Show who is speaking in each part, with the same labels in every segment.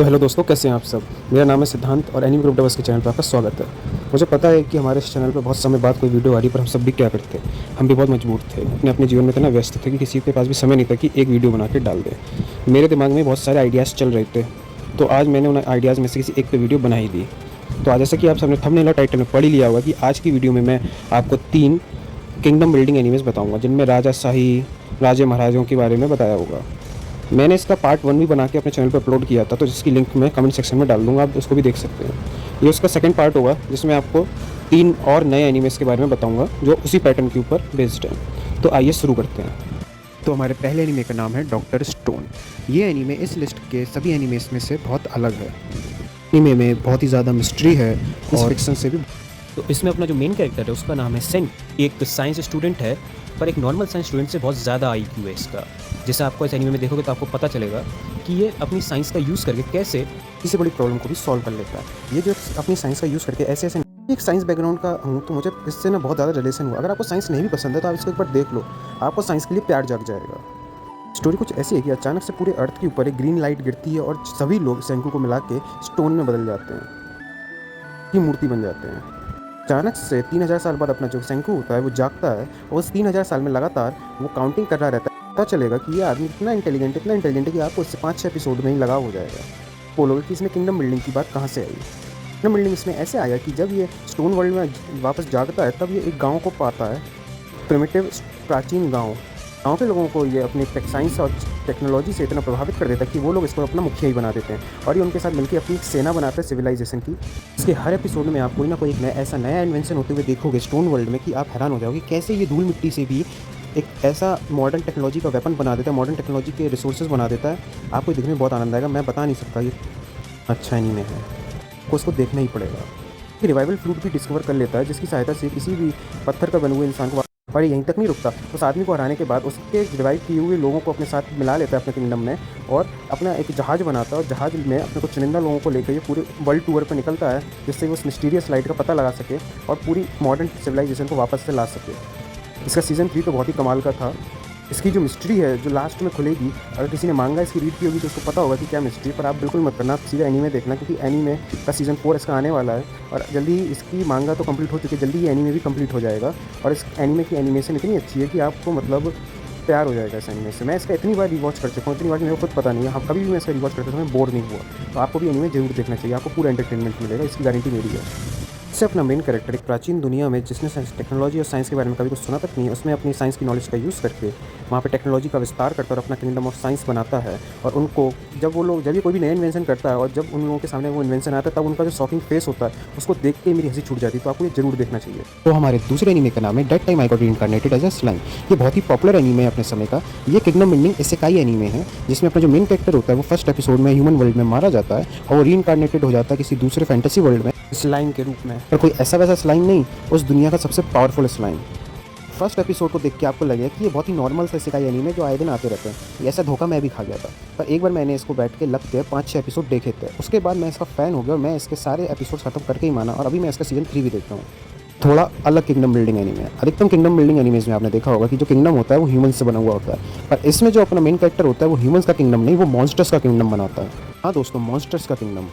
Speaker 1: तो हेलो दोस्तों, कैसे हैं आप सब। मेरा नाम है सिद्धांत और एनिमी ग्रुप डबल्स के चैनल पर आपका स्वागत है। मुझे पता है कि हमारे इस चैनल पर बहुत समय बाद कोई वीडियो आ रही, पर हम सब भी क्या करते हैं, हम भी बहुत मजबूर थे, अपने अपने जीवन में इतना व्यस्त थे कि किसी के पास भी समय नहीं था कि एक वीडियो बना के डाल दें। मेरे दिमाग में बहुत सारे आइडियाज़ चल रहे थे, तो आज मैंने उन आइडियाज़ में से किसी एक पे वीडियो बना ही दी। तो आज जैसा कि आप सबने थंबनेल और टाइटल में पढ़ ही लिया होगा कि आज की वीडियो में मैं आपको 3 किंगडम बिल्डिंग एनिमेज़ बताऊँगा, जिनमें राजाशाही, राजे महाराजों के बारे में बताया होगा। मैंने इसका पार्ट 1 भी बना के अपने चैनल पर अपलोड किया था, तो जिसकी लिंक मैं कमेंट सेक्शन में डाल दूँगा, आप उसको भी देख सकते हैं। ये उसका सेकंड पार्ट होगा, जिसमें आपको 3 और नए एनिमेस के बारे में बताऊँगा जो उसी पैटर्न के ऊपर बेस्ड हैं। तो आइए शुरू करते हैं। तो हमारे पहले एनिमे का नाम है डॉक्टर स्टोन। ये एनिमे इस लिस्ट के सभी एनिमेस में से बहुत अलग है। एनिमे में बहुत ही ज़्यादा मिस्ट्री है और फिक्शन से भी।
Speaker 2: तो इसमें अपना जो मेन कैरेक्टर है उसका नाम है सेन। एक साइंस स्टूडेंट है, पर एक नॉर्मल साइंस स्टूडेंट से बहुत ज़्यादा आईक्यू है इसका। जैसे आपको इस एनीमे में देखोगे तो आपको पता चलेगा कि ये अपनी साइंस का यूज़ करके कैसे
Speaker 1: किसी बड़ी प्रॉब्लम को भी सॉल्व कर लेता है। ये जो अपनी साइंस का यूज़ करके ऐसे ऐसे, एक साइंस बैकग्राउंड का हूँ तो मुझे इससे ना बहुत ज़्यादा रिलेशन हुआ। अगर आपको साइंस नहीं भी पसंद है तो आप इसको एक बार देख लो, आपको साइंस के लिए प्यार जाग जाएगा। स्टोरी कुछ ऐसी है कि अचानक से पूरे अर्थ के ऊपर एक ग्रीन लाइट गिरती है और सभी लोग सेंकू को मिला के स्टोन में बदल जाते हैं, की मूर्ति बन जाते हैं। अचानक से 3000 साल बाद अपना जो सेंकू होता है वो जागता है और उस 3000 साल में लगातार वो काउंटिंग कर रहा रहता है। पता चलेगा कि ये आदमी इतना इंटेलिजेंट है कि आपको इससे 5-6 एपिसोड में ही लगाव हो जाएगा। बोलोगे कि इसमें किंगडम बिल्डिंग की बात कहाँ से आई। किंगडम बिल्डिंग इसमें ऐसे आया कि जब ये स्टोन वर्ल्ड में वापस जागता है तब ये एक गाँव को पाता है, प्रिमिटिव प्राचीन गाँव के लोगों को ये अपनी साइंस और टेक्नोलॉजी से इतना प्रभावित कर देता है कि वो लोग इसको अपना मुखिया ही बना देते हैं और ये उनके साथ मिलकर अपनी एक सेना बनाते हैं सिविलाइजेशन की। इसके हर एपिसोड में आप कोई ना कोई एक नया इन्वेंशन होते हुए देखोगे स्टोन वर्ल्ड में कि आप हैरान हो जाओगे कैसे ये धूल मिट्टी से भी एक ऐसा मॉडर्न टेक्नोलॉजी का वेपन बना देता है, मॉडर्न टेक्नोलॉजी के रिसोर्सेज बना देता है। आपको दिखने में बहुत आनंद आएगा, मैं बता नहीं सकता ये अच्छा एनीमे है, आपको उसको देखना ही पड़ेगा। रिवाइवल फ्रूट भी डिस्कवर कर लेता है जिसकी सहायता से किसी भी पत्थर का बने हुए इंसान को, पर यहीं तक नहीं रुकता। उस आदमी को हराने के बाद उसके रिवाइव किए हुए लोगों को अपने साथ मिला लेता है अपने किंगडम में और अपना एक जहाज़ बनाता है और जहाज़ में अपने कुछ चुनिंदा लोगों को लेकर ये पूरे वर्ल्ड टूर पर निकलता है, जिससे वो उस मिस्टीरियस लाइट का पता लगा सके और पूरी मॉडर्न सिविलाइजेशन को वापस से ला सके। इसका सीज़न 3 तो बहुत ही कमाल का था। इसकी जो मिस्ट्री है जो लास्ट में खुलेगी, अगर किसी ने मांगा इसकी रीड की होगी तो उसको पता होगा कि क्या मिस्ट्री, पर आप बिल्कुल मत करना, आप सीधा एनीमे देखना क्योंकि एनीमे का सीज़न 4 इसका आने वाला है और जल्दी ही इसकी मांगा तो कंप्लीट हो चुकी है, जल्दी ही एनीमे भी कंप्लीट हो जाएगा। और इस एनीमे की एनिमेशन इतनी अच्छी है कि आपको मतलब प्यार हो जाएगा इस एनीमे से। मैं इसका इतनी बार रिवॉच कर चुका हूँ, इतनी बार कि मेरे को खुद पता नहीं है, हम कभी भी मैं इसका रिवॉच करते समय बोर नहीं हुआ। तो आपको भी एनीमे जरूर देखना चाहिए, आपको पूरा एंटरटेनमेंट मिलेगा, इसकी गारंटी मेरी है। इससे अपना मेन कैरेक्टर एक प्राचीन दुनिया में जिसने टेक्नोलॉजी और साइंस के बारे में कभी कुछ सुना तक नहीं है, उसमें अपनी साइंस की नॉलेज का यूज़ करके वहाँ पे टेक्नोलॉजी का विस्तार करता है और अपना किंगडम ऑफ साइंस बनाता है। और उनको जब ये कोई भी नया इन्वेंशन करता है और जब उन लोगों के सामने वो इन्वेंशन आता है तब उनका जो शॉकिंग फेस होता है उसको देख के मेरी हंसी छूट जाती है। तो आपको ये जरूर देखना चाहिए। तो हमारे दूसरे एनीमे का नाम है that time I got reincarnated as a slime. ये बहुत ही पॉपुलर एनीमे है अपने समय का। ये किंगडम बिल्डिंग इसेकाई एनीमे है जिसमें अपना जो मेन कैरेक्टर होता है वो फर्स्ट एपिसोड में ह्यूमन वर्ल्ड में मारा जाता है और वो रीइंकार्नेटेड हो जाता है किसी दूसरे फैंटेसी वर्ल्ड में स्लाइम के रूप में, पर कोई ऐसा वैसा स्लाइम नहीं, उस दुनिया का सबसे पावरफुल स्लाइम। फर्स्ट एपिसोड को देख के आपको लगेगा कि ये बहुत ही नॉर्मल सा इसेकाई एनीमे जो आए दिन आते रहते हैं। ऐसा धोखा मैं भी खा गया था, पर एक बार मैंने इसको बैठ के लग के 5-6 एपिसोड देखे थे, उसके बाद मैं इसका फ़ैन हो गया और मैं इसके सारे एपिसोड खत्म करके ही माना और अभी मैं इसका सीज़न 3 भी देखता हूँ। थोड़ा अलग किंगडम बिल्डिंग एनीमे है। अधिकतम किंगडम बिल्डिंग एनीमेज में आपने देखा होगा कि जो किंगडम होता है वो ह्यूमंस से बना हुआ होता है, पर इसमें जो अपना मेन कैरेक्टर होता है वो ह्यूमंस का किंगडम नहीं, वो मॉन्स्टर्स का किंगडम बनाता है। हाँ दोस्तों, मॉन्स्टर्स का किंगडम।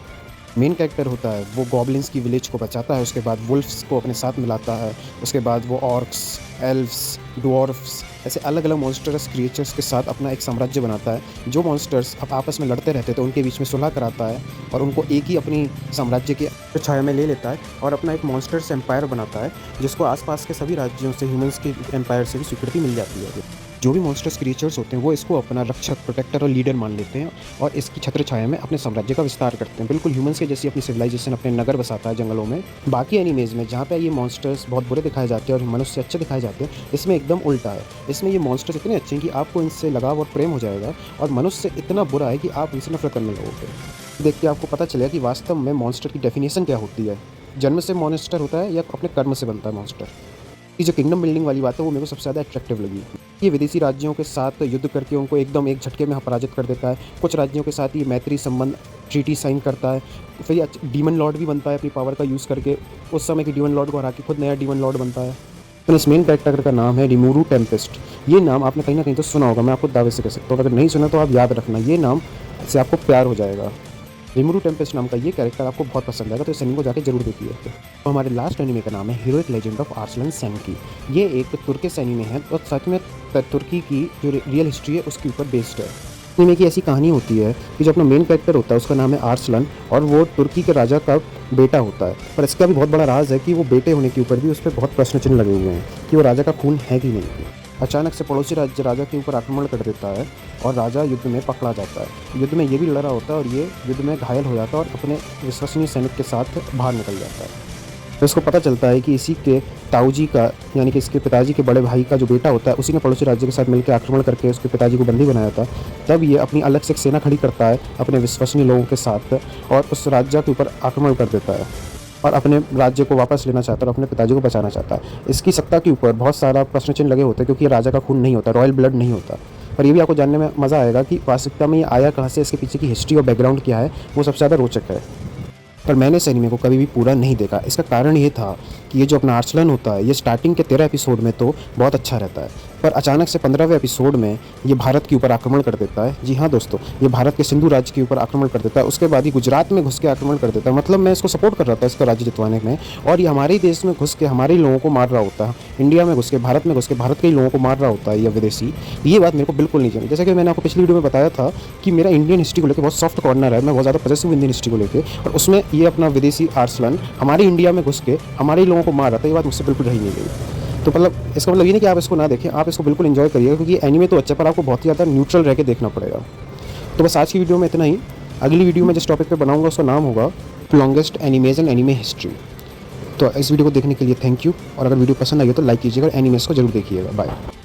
Speaker 1: मेन कैरेक्टर होता है वो गॉब्लिन्स की विलेज को बचाता है, उसके बाद वुल्फ्स को अपने साथ मिलाता है, उसके बाद वो ऑर्क्स, एल्व्स, ड्वार्फ्स ऐसे अलग अलग मॉन्स्टर्स क्रिएचर्स के साथ अपना एक साम्राज्य बनाता है। जो मॉन्स्टर्स अब आपस में लड़ते रहते तो उनके बीच में सुलह कराता है और उनको एक ही अपनी साम्राज्य की छाया में ले लेता है और अपना एक मॉन्स्टर्स एम्पायर बनाता है जिसको आसपास के सभी राज्यों से ह्यूमंस के एम्पायर से भी स्वीकृति मिल जाती है। जो भी मॉन्स्टर्स क्रिएचर्स होते हैं वो इसको अपना रक्षक, प्रोटेक्टर और लीडर मान लेते हैं और इसकी छत्र छाया में अपने साम्राज्य का विस्तार करते हैं। बिल्कुल ह्यूमंस के जैसी अपनी सिविलाइजेशन, अपने नगर बसाता है जंगलों में। बाकी एनीमेज में जहाँ पे ये मॉन्स्टर्स बहुत बुरे दिखाए जाते हैं और मनुष्य अच्छे दिखाए जाते हैं, इसमें एकदम उल्टा है। इसमें ये मॉन्स्टर्स इतने अच्छे हैं कि आपको इनसे लगाव और प्रेम हो जाएगा और मनुष्य इतना बुरा है कि आप इनसे नफरत करने लगोगे। देख के आपको पता चलेगा कि वास्तव में मॉन्स्टर की डेफिनेशन क्या होती है। जन्म से मॉन्स्टर होता है या अपने कर्म से बनता है मॉन्स्टर। ये जो किंगडम बिल्डिंग वाली बात है वो मेरे को सबसे ज़्यादा अट्रैक्टिव लगी। ये विदेशी राज्यों के साथ युद्ध करके उनको एकदम एक झटके में पराजित कर देता है। कुछ राज्यों के साथ ये मैत्री संबंध ट्रीटी साइन करता है। फिर ये डीमन लॉर्ड भी बनता है अपनी पावर का यूज़ करके। उस समय के डीमन लॉर्ड को हरा के खुद नया डीमन लॉर्ड बनता है। तो इस मेन कैरेक्टर का नाम है रिमूरू टेम्पेस्ट। ये नाम आपने कहीं ना कहीं तो सुना होगा, मैं आपको दावे से कह सकता हूँ। अगर नहीं सुना तो आप याद रखना, ये नाम से आपको प्यार हो जाएगा। रिमोरू टेम्पेस्ट नाम का ये कैरेक्टर आपको बहुत पसंद आएगा, तो इस एनीमे को जाके जरूर देखिए। तो हमारे लास्ट एनीमे का नाम है हीरोइक लेजेंड ऑफ आर्सलन सेंकी। ये एक तुर्किश एनीमे है और सच में तुर्की की जो रियल हिस्ट्री है उसके ऊपर बेस्ड है। एनीमे की ऐसी कहानी होती है कि जो अपना मेन कैरेक्टर होता है उसका नाम है आर्सलन और वो तुर्की के राजा का बेटा होता है। पर इसका भी बहुत बड़ा राज है कि वो बेटे होने के ऊपर भी उस पर बहुत प्रश्न चिन्ह लगे हुए हैं कि वो राजा का खून है कि नहीं। अचानक से पड़ोसी राज्य राजा के ऊपर आक्रमण कर देता है और राजा युद्ध में पकड़ा जाता है। युद्ध में ये भी लड़ रहा होता है और ये युद्ध में घायल हो जाता है और अपने विश्वसनीय सैनिक के साथ बाहर निकल जाता है। तो इसको पता चलता है कि इसी के ताऊजी का यानी कि इसके पिताजी के बड़े भाई का जो बेटा होता है उसी ने पड़ोसी राज्य के साथ मिलकर आक्रमण करके उसके पिताजी को बंदी बनाया था। तब ये अपनी अलग से एक सेना खड़ी करता है अपने विश्वसनीय लोगों के साथ और उस राज्य के ऊपर आक्रमण कर देता है और अपने राज्य को वापस लेना चाहता है और अपने पिताजी को बचाना चाहता है। इसकी सत्ता के ऊपर बहुत सारा प्रश्न चिन्ह लगे होते हैं क्योंकि ये राजा का खून नहीं होता, रॉयल ब्लड नहीं होता। पर ये भी आपको जानने में मज़ा आएगा कि वास्तविकता में ये आया कहाँ से, इसके पीछे की हिस्ट्री और बैकग्राउंड क्या है, वो सबसे ज़्यादा रोचक है। पर मैंने इस एनीमे को कभी भी पूरा नहीं देखा। इसका कारण ये था कि ये जो अपना आर्सलन होता है ये स्टार्टिंग के 13 एपिसोड में तो बहुत अच्छा रहता है, पर अचानक से 15वें एपिसोड में ये भारत के ऊपर आक्रमण कर देता है। जी हाँ दोस्तों, ये भारत के सिंधु राज्य के ऊपर आक्रमण कर देता है। उसके बाद ये गुजरात में घुस के आक्रमण कर देता है। मतलब मैं इसको सपोर्ट कर रहा था इसका राज्य जितवाने में, और ये हमारे ही देश में घुस के हमारे ही लोगों को मार रहा होता है। इंडिया में घुस के भारत में घुस के भारत के ही लोगों को मार रहा होता है या विदेशी। ये बात मेरे को बिल्कुल नहीं चाहिए। जैसे कि मैंने आपको पिछली वीडियो में बताया था कि मेरा इंडियन हिस्ट्री को लेकर बहुत सॉफ्ट कॉर्नर है, मैं बहुत ज़्यादा पॉजिटिव इंडियन हिस्ट्री को लेकर, और उसमें ये अपना विदेशी आर्सलन हमारे इंडिया में घुस के हमारे ही लोगों को मार रहा था। ये बात मुझसे बिल्कुल रही नहीं गई। तो मतलब इसका मतलब ये नहीं कि आप इसको ना देखें, आप इसको बिल्कुल एंजॉय करिएगा क्योंकि एनीमे तो अच्छा, पर आपको बहुत ही ज़्यादा न्यूट्रल रह के देखना पड़ेगा। तो बस आज की वीडियो में इतना ही। अगली वीडियो में जिस टॉपिक पे बनाऊंगा उसका नाम होगा longest animes and anime history. तो इस वीडियो को देखने के लिए थैंक यू, और अगर वीडियो पसंद आई हो तो लाइक कीजिएगा और एनिमेज को जरूर देखिएगा। बाय।